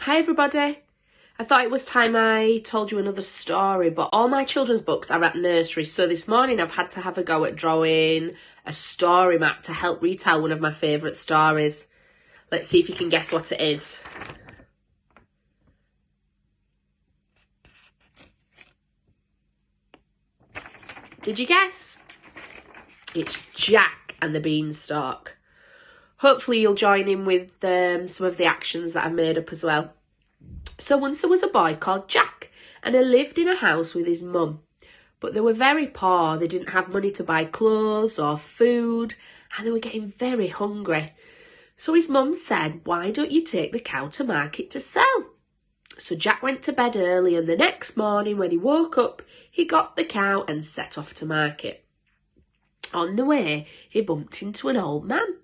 Hi everybody. I thought it was time I told you another story, but all my children's books are at nursery, so this morning I've had to have a go at drawing a story map to help retell one of my favourite stories. Let's see if you can guess what it is. Did you guess? It's Jack and the Beanstalk. Hopefully you'll join in with some of the actions that I've made up as well. So once there was a boy called Jack, and he lived in a house with his mum. But they were very poor. They didn't have money to buy clothes or food, and they were getting very hungry. So his mum said, "Why don't you take the cow to market to sell?" So Jack went to bed early, and the next morning when he woke up, he got the cow and set off to market. On the way, he bumped into an old man.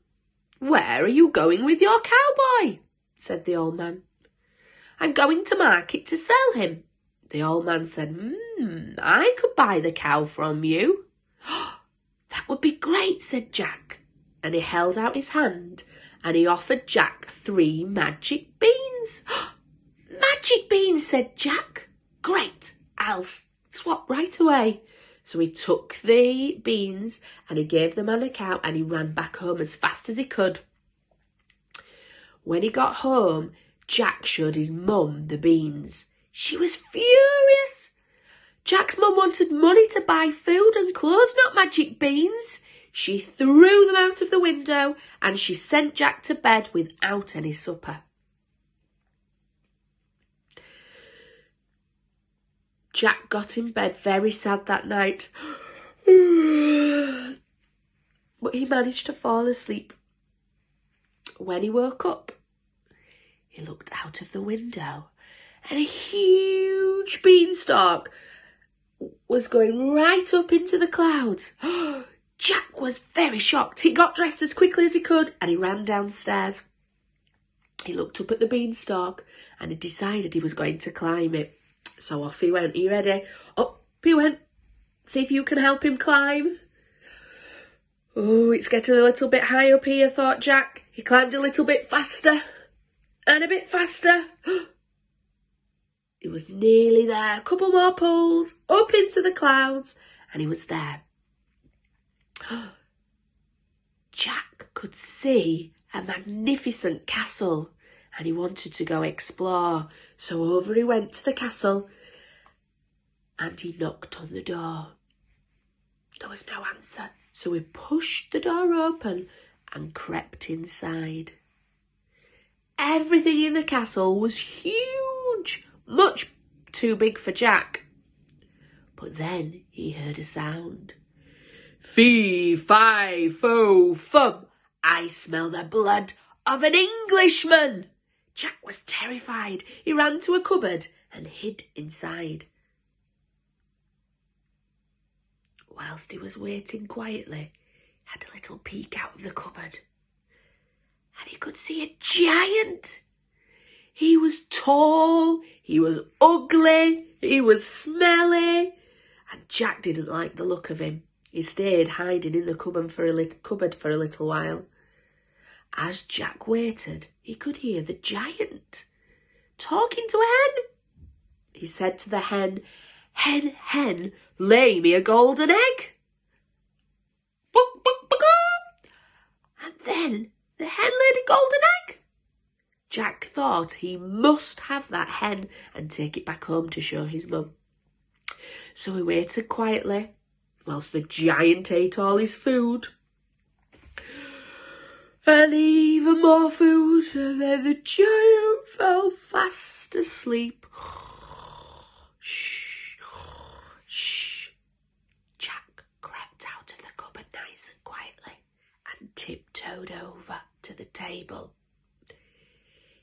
"Where are you going with your cowboy?" said the old man. "I'm going to market to sell him." The old man said, "I could buy the cow from you." "That would be great," said Jack. And he held out his hand and he offered Jack 3 magic beans. "Magic beans," said Jack. "Great, I'll swap right away." So he took the beans and he gave the man a cow and he ran back home as fast as he could. When he got home, Jack showed his mum the beans. She was furious. Jack's mum wanted money to buy food and clothes, not magic beans. She threw them out of the window and she sent Jack to bed without any supper. Jack got in bed very sad that night, but he managed to fall asleep. When he woke up, he looked out of the window and a huge beanstalk was going right up into the clouds. Jack was very shocked. He got dressed as quickly as he could and he ran downstairs. He looked up at the beanstalk and he decided he was going to climb it. So off he went. Are you ready? Up he went. See if you can help him climb. Oh, it's getting a little bit high up here, thought Jack. He climbed a little bit faster and a bit faster. He was nearly there. A couple more pulls up into the clouds and he was there. Jack could see a magnificent castle and he wanted to go explore. So over he went to the castle and he knocked on the door. There was no answer. So he pushed the door open and crept inside. Everything in the castle was huge, much too big for Jack. But then he heard a sound. "Fee, fi, fo, fum, I smell the blood of an Englishman." Jack was terrified. He ran to a cupboard and hid inside. Whilst he was waiting quietly, he had a little peek out of the cupboard. And he could see a giant. He was tall, he was ugly, he was smelly. And Jack didn't like the look of him. He stayed hiding in the cupboard for a little while. As Jack waited, he could hear the giant talking to a hen. He said to the hen, "Hen, hen, lay me a golden egg." Buck, buck, buck, buck. And then the hen laid a golden egg. Jack thought he must have that hen and take it back home to show his mum. So he waited quietly whilst the giant ate all his food. And even more food, and then the giant fell fast asleep. Jack crept out of the cupboard nice and quietly and tiptoed over to the table.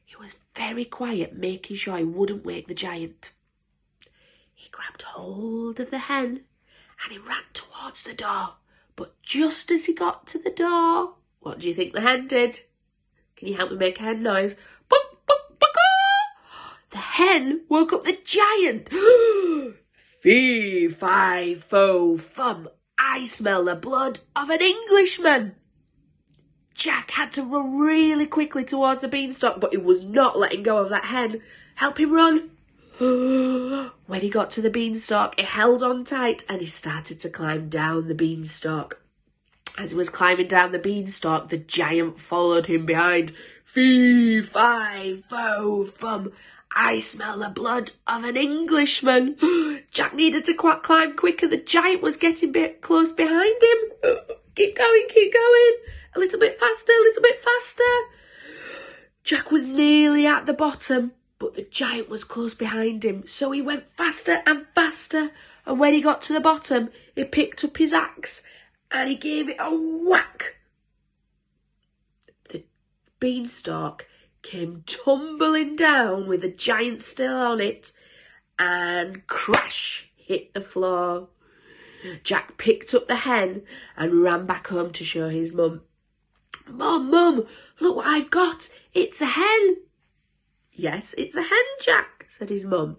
He was very quiet, making sure he wouldn't wake the giant. He grabbed hold of the hen and he ran towards the door. But just as he got to the door, what do you think the hen did? Can you help me make a hen noise? Buck, buck, buck, ah! The hen woke up the giant. "Fee, fi, fo, fum, I smell the blood of an Englishman." Jack had to run really quickly towards the beanstalk, but he was not letting go of that hen. Help him run. When he got to the beanstalk, he held on tight and he started to climb down the beanstalk. As he was climbing down the beanstalk, the giant followed him behind. Fee, fi, fo, fum. I smell the blood of an Englishman. Jack needed to climb quicker. The giant was getting close behind him. Keep going, keep going. A little bit faster, a little bit faster. Jack was nearly at the bottom, but the giant was close behind him. So he went faster and faster. And when he got to the bottom, he picked up his axe and he gave it a whack. The beanstalk came tumbling down with the giant still on it and crash hit the floor. Jack picked up the hen and ran back home to show his mum. Mum, Mum, look what I've got. It's a hen. Yes, it's a hen, Jack, said his mum.